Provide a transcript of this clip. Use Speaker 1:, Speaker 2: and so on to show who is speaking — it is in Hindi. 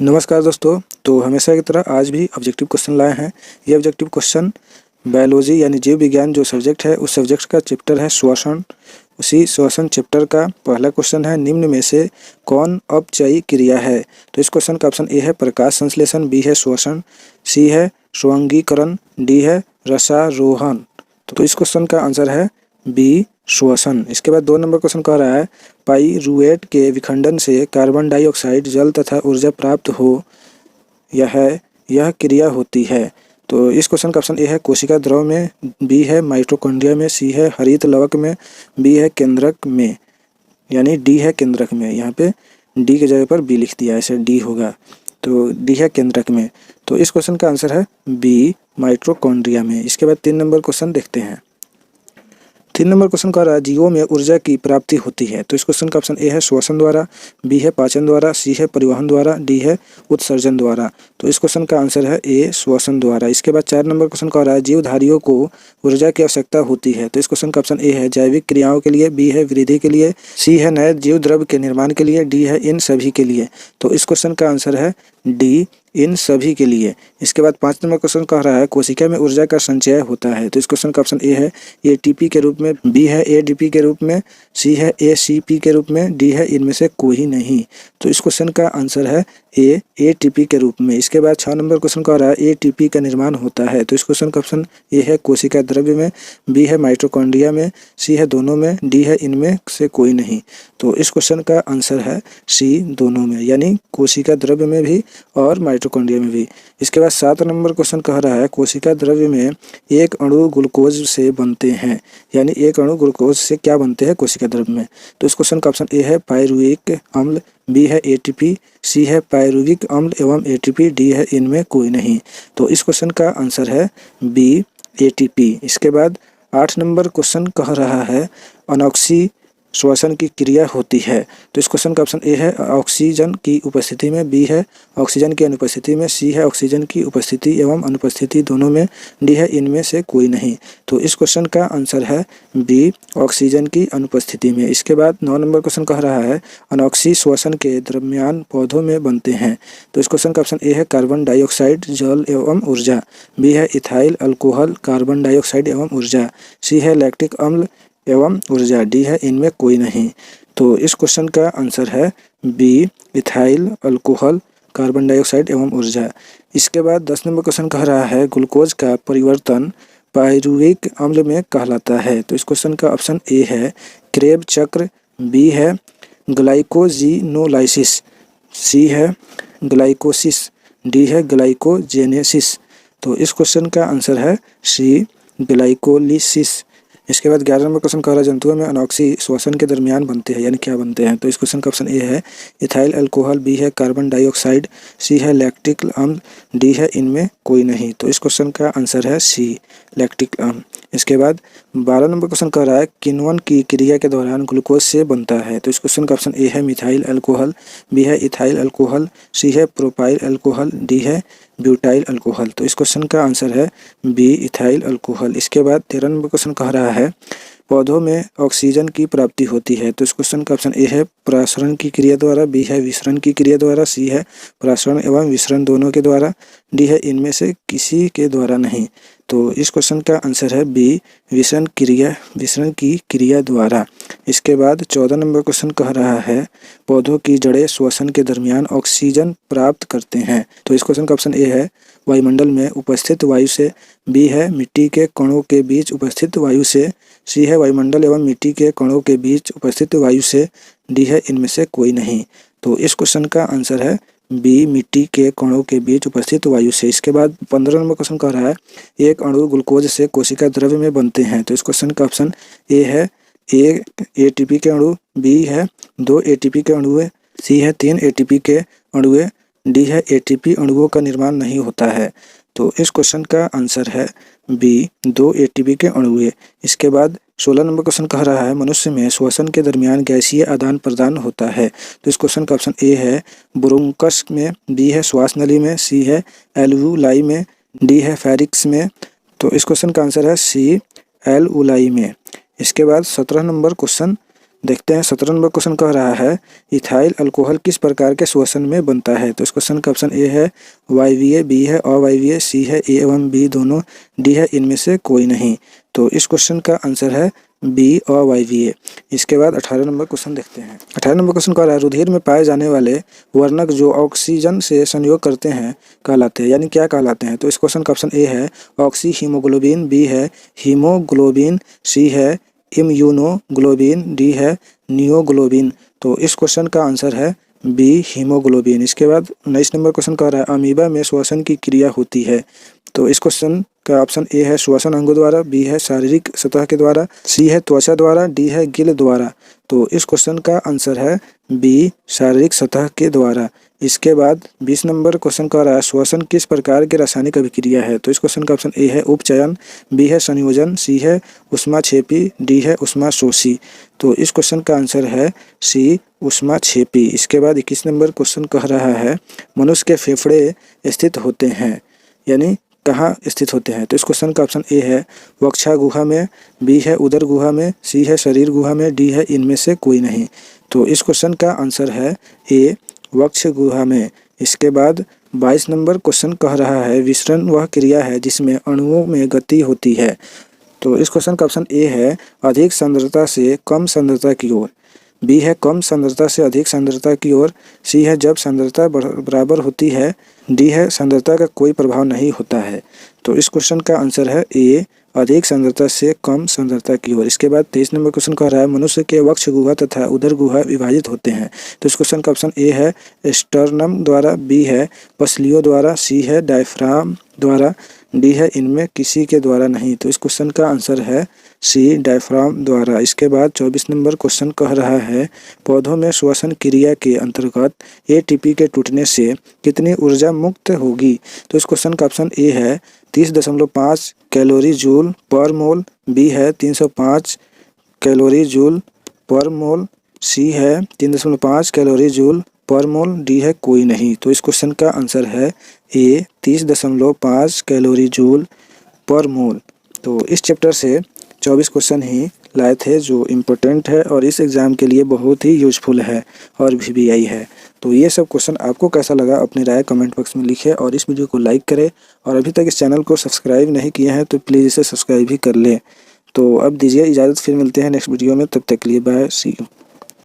Speaker 1: नमस्कार दोस्तों। तो हमेशा की तरह आज भी ऑब्जेक्टिव क्वेश्चन लाए हैं। ये ऑब्जेक्टिव क्वेश्चन बायोलॉजी यानी जीव विज्ञान जो सब्जेक्ट है उस सब्जेक्ट का चैप्टर है श्वसन। उसी श्वसन चैप्टर का पहला क्वेश्चन है, निम्न में से कौन अपचयी क्रिया है। तो इस क्वेश्चन का ऑप्शन ए है प्रकाश संश्लेषण, बी है श्वसन, सी है स्वंगीकरण, डी है रसारोहण। तो इस क्वेश्चन का आंसर है बी श्वसन। इसके बाद 2 नंबर क्वेश्चन कह रहा है, पाइरूवेट के विखंडन से कार्बन डाइऑक्साइड जल तथा ऊर्जा प्राप्त हो यह क्रिया होती है। तो इस क्वेश्चन का ऑप्शन ए है कोशिका द्रव में, बी है माइटोकॉन्ड्रिया में, सी है हरित लवक में, बी है केंद्रक में, यानी डी है केंद्रक में। यहाँ पे डी के जगह पर बी लिख दिया, ऐसे डी होगा, तो डी है केंद्रक में। तो इस क्वेश्चन का आंसर है बी माइटोकॉन्ड्रिया में। इसके बाद 3 नंबर क्वेश्चन देखते हैं। 3 नंबर क्वेश्चन कह रहा है, जीवों में ऊर्जा की प्राप्ति होती है। तो इस क्वेश्चन का ऑप्शन ए है श्वसन द्वारा, बी है पाचन द्वारा, सी है परिवहन द्वारा, डी है उत्सर्जन द्वारा। तो इस क्वेश्चन का आंसर है ए श्वसन द्वारा। इसके बाद 4 नंबर क्वेश्चन कह रहा है, जीवधारियों को ऊर्जा की आवश्यकता होती है। तो इस क्वेश्चन का ऑप्शन ए है जैविक क्रियाओं के लिए, बी है वृद्धि के लिए, सी है नए जीव द्रव्य के निर्माण के लिए, डी है इन सभी के लिए। तो इस क्वेश्चन का आंसर है डी इन सभी के लिए। इसके बाद 5 नंबर क्वेश्चन कह रहा है, कोशिका में ऊर्जा का संचय होता है। तो इस क्वेश्चन का ऑप्शन ए है एटीपी के रूप में, बी है एडीपी के रूप में, सी है एसीपी के रूप में, डी है इनमें से कोई नहीं। तो इस क्वेश्चन का आंसर है ए एटीपी के रूप में। इसके बाद 6 नंबर क्वेश्चन कह रहा है, एटीपी का निर्माण होता है। तो इस क्वेश्चन का ऑप्शन ए है कोशिका द्रव्य में, बी है माइटोकॉन्ड्रिया में, सी है दोनों में, डी है इनमें से कोई नहीं। तो इस क्वेश्चन का आंसर है सी दोनों में, यानी कोशिका द्रव्य में भी और माइटोकॉन्ड्रिया में भी। इसके बाद 7 नंबर क्वेश्चन कह रहा है, कोशिका द्रव्य में एक अणु ग्लूकोज से बनते हैं, यानी एक अणु ग्लूकोज से क्या बनते हैं कोशिका द्रव्य में। तो इस क्वेश्चन का ऑप्शन ए है पाइरुविक अम्ल, बी है एटीपी, सी है पाइरुविक अम्ल एवं एटीपी, डी है इनमें कोई नहीं। तो इस क्वेश्चन का आंसर है बी एटीपी। इसके बाद 8 नंबर क्वेश्चन कह रहा है, अनॉक्सी श्वसन की क्रिया होती है। तो इस क्वेश्चन का ऑप्शन ए है ऑक्सीजन की उपस्थिति में, बी है ऑक्सीजन की अनुपस्थिति में, सी है ऑक्सीजन की उपस्थिति एवं अनुपस्थिति दोनों में, डी है इनमें से कोई नहीं। तो इस क्वेश्चन का आंसर है बी ऑक्सीजन की अनुपस्थिति में। इसके बाद 9 नंबर क्वेश्चन कह रहा है, अनॉक्सी श्वसन के दरमियान पौधों में बनते हैं। तो इस क्वेश्चन का ऑप्शन ए है कार्बन डाइऑक्साइड जल एवं ऊर्जा, बी है इथाइल अल्कोहल कार्बन डाइऑक्साइड एवं ऊर्जा, सी है लैक्टिक अम्ल एवं ऊर्जा, डी है इनमें कोई नहीं। तो इस क्वेश्चन का आंसर है B ethyl alcohol carbon dioxide एवं ऊर्जा। इसके बाद 10 नंबर क्वेश्चन कह रहा है, ग्लूकोज का परिवर्तन पाइरुविक अम्ल में कहलाता है। तो इस क्वेश्चन का ऑप्शन ए है क्रेब चक्र, बी है ग्लाइकोजिनोलाइसिस, सी है ग्लाइकोसिस, डी है ग्लाइकोजेनेसिस। तो इस क्वेश्चन का आंसर है सी ग्लाइकोलिसिस। इसके बाद 11 नंबर क्वेश्चन कह रहा है, जंतुओं में अनॉक्सी श्वसन के दरमियान बनते हैं, यानी क्या बनते हैं। तो इस क्वेश्चन का ऑप्शन ए है इथाइल अल्कोहल, बी है कार्बन डाइऑक्साइड, सी है लैक्टिक अम्ल, डी है इनमें कोई नहीं। तो इस क्वेश्चन का आंसर है सी लैक्टिक अम्ल। इसके बाद 12 नंबर क्वेश्चन कह रहा है, किण्वन की क्रिया के दौरान ग्लूकोज से बनता है। तो इस क्वेश्चन का ऑप्शन ए है मिथाइल अल्कोहल, बी है इथाइल अल्कोहल, सी है प्रोपाइल अल्कोहल, डी है ब्यूटाइल अल्कोहल। तो इस क्वेश्चन का आंसर है बी इथाइल अल्कोहल। इसके बाद 13 नंबर क्वेश्चन कह रहा है, पौधों में ऑक्सीजन की प्राप्ति होती है। तो इस क्वेश्चन का ऑप्शन ए है परासरण की क्रिया द्वारा, बी है विसरण की क्रिया द्वारा, सी है परासरण एवं विसरण दोनों के द्वारा, डी है इनमें से किसी के द्वारा नहीं। तो इस क्वेश्चन का आंसर है बी विसरण की क्रिया द्वारा। इसके बाद 14 नंबर क्वेश्चन कह रहा है, पौधों की जड़ें श्वसन के दरमियान ऑक्सीजन प्राप्त करते हैं। तो इस क्वेश्चन का ऑप्शन ए है वायुमंडल में उपस्थित वायु से, बी है मिट्टी के कणों के बीच उपस्थित वायु से, सी है वायुमंडल एवं मिट्टी के कणों के बीच उपस्थित वायु से, डी है इनमें से कोई नहीं। तो इस क्वेश्चन का आंसर है बी मिट्टी के कणों के बीच उपस्थित वायु से। इसके बाद 15 नंबर क्वेश्चन कह रहा है, एक अणु ग्लूकोज से कोशिका द्रव्य में बनते हैं। तो इस क्वेश्चन का ऑप्शन ए है एटीपी के अणु, बी है 2 एटीपी के अणु, सी है 3 एटीपी के अणु, डी है एटीपी अणुओं का निर्माण नहीं होता है। तो इस क्वेश्चन का आंसर है बी 2 एटीपी के अणु। इसके बाद 16 नंबर क्वेश्चन कह रहा है, मनुष्य में श्वसन के दरमियान गैसीय आदान प्रदान होता है। तो इस क्वेश्चन का ऑप्शन ए है ब्रोंकस में, बी है श्वास नली में, सी है एल्वुलाई में, डी है फेरिक्स में। तो इस क्वेश्चन का आंसर है सी एल्वुलाई में। इसके बाद 17 नंबर क्वेश्चन देखते हैं 17 नंबर क्वेश्चन कह रहा है इथाइल अल्कोहल किस प्रकार के श्वसन में बनता है। तो इस क्वेश्चन का ऑप्शन ए है वायवीय, बी है अवायवीय, सी है ए एवं बी दोनों, डी है इनमें से कोई नहीं। तो इस क्वेश्चन का आंसर है बी अवायवीय। इसके बाद 18 नंबर क्वेश्चन देखते हैं। 18 नंबर क्वेश्चन कह रहा है रुधिर में पाए जाने वाले वर्णक जो ऑक्सीजन से संयोग करते हैं कहलाते हैं, यानी क्या कहलाते हैं। तो इस क्वेश्चन का ऑप्शन ए है ऑक्सी हीमोग्लोबिन, बी है हीमोग्लोबिन, सी है इम्यूनोग्लोबिन, डी है नियोग्लोबिन। तो इस क्वेश्चन का आंसर है बी हीमोग्लोबिन। इसके बाद 19 नंबर क्वेश्चन कह रहा है अमीबा में श्वसन की क्रिया होती है। तो इस क्वेश्चन का ऑप्शन ए है श्वसन अंगों द्वारा, बी है शारीरिक सतह के द्वारा, सी है त्वचा द्वारा, डी है गिल द्वारा। तो इस क्वेश्चन का आंसर है बी शारीरिक सतह के द्वारा। इसके बाद 20 नंबर क्वेश्चन कह रहा है श्वसन किस प्रकार की रासायनिक अभिक्रिया है। तो इस क्वेश्चन का ऑप्शन ए है उपचयन, बी है संयोजन, सी है ऊष्माक्षेपी, डी है ऊष्माशोषी। तो इस क्वेश्चन का आंसर है सी ऊष्माक्षेपी। इसके बाद 21 नंबर क्वेश्चन कह रहा है मनुष्य के फेफड़े स्थित होते हैं, यानी कहाँ स्थित होते हैं। तो इस क्वेश्चन का ऑप्शन ए है वक्षा गुहा में, बी है उदर गुहा में, सी है शरीर गुहा में, डी है इनमें से कोई नहीं। तो इस क्वेश्चन का आंसर है ए वक्ष गुहा में। इसके बाद 22 नंबर क्वेश्चन कह रहा है विसरण वह क्रिया है जिसमें अणुओं में गति होती है। तो इस क्वेश्चन का ऑप्शन ए है अधिक सांद्रता से कम सांद्रता की ओर, बी है कम सांद्रता से अधिक सांद्रता की ओर, सी है जब सांद्रता बराबर होती है, डी है सांद्रता का कोई प्रभाव नहीं होता है। तो इस क्वेश्चन का आंसर है ए अधिक सांद्रता से कम सांद्रता की ओर। इसके बाद 23 नंबर क्वेश्चन कह रहा है मनुष्य के वक्ष गुहा तथा उदर गुहा विभाजित होते हैं। तो इस क्वेश्चन का ऑप्शन ए है स्टर्नम द्वारा, बी है पसलियों द्वारा, सी है डायफ्राम द्वारा, डी है इनमें किसी के द्वारा नहीं। तो इस क्वेश्चन का आंसर है सी डायफ्राम द्वारा। इसके बाद 24 नंबर क्वेश्चन कह रहा है पौधों में श्वसन क्रिया के अंतर्गत एटीपी के टूटने से कितनी ऊर्जा मुक्त होगी। तो इस क्वेश्चन का ऑप्शन ए है 30.5 कैलोरी जूल पर मोल, बी है 305 कैलोरी जूल पर मोल, सी है 3.5 कैलोरी जूल पर मोल, डी है कोई नहीं। तो इस क्वेश्चन का आंसर है ए 30.5 कैलोरी जूल पर मोल। तो इस चैप्टर से 24 क्वेश्चन ही लाए थे जो इम्पोर्टेंट है और इस एग्ज़ाम के लिए बहुत ही यूजफुल है और VBI है। तो ये सब क्वेश्चन आपको कैसा लगा अपनी राय कमेंट बॉक्स में लिखें और इस वीडियो को लाइक करें और अभी तक इस चैनल को सब्सक्राइब नहीं किए हैं तो प्लीज़ इसे सब्सक्राइब भी कर लें। तो अब दीजिए इजाज़त, फिर मिलते हैं नेक्स्ट वीडियो में, तब तक के लिए बाय, सी यू।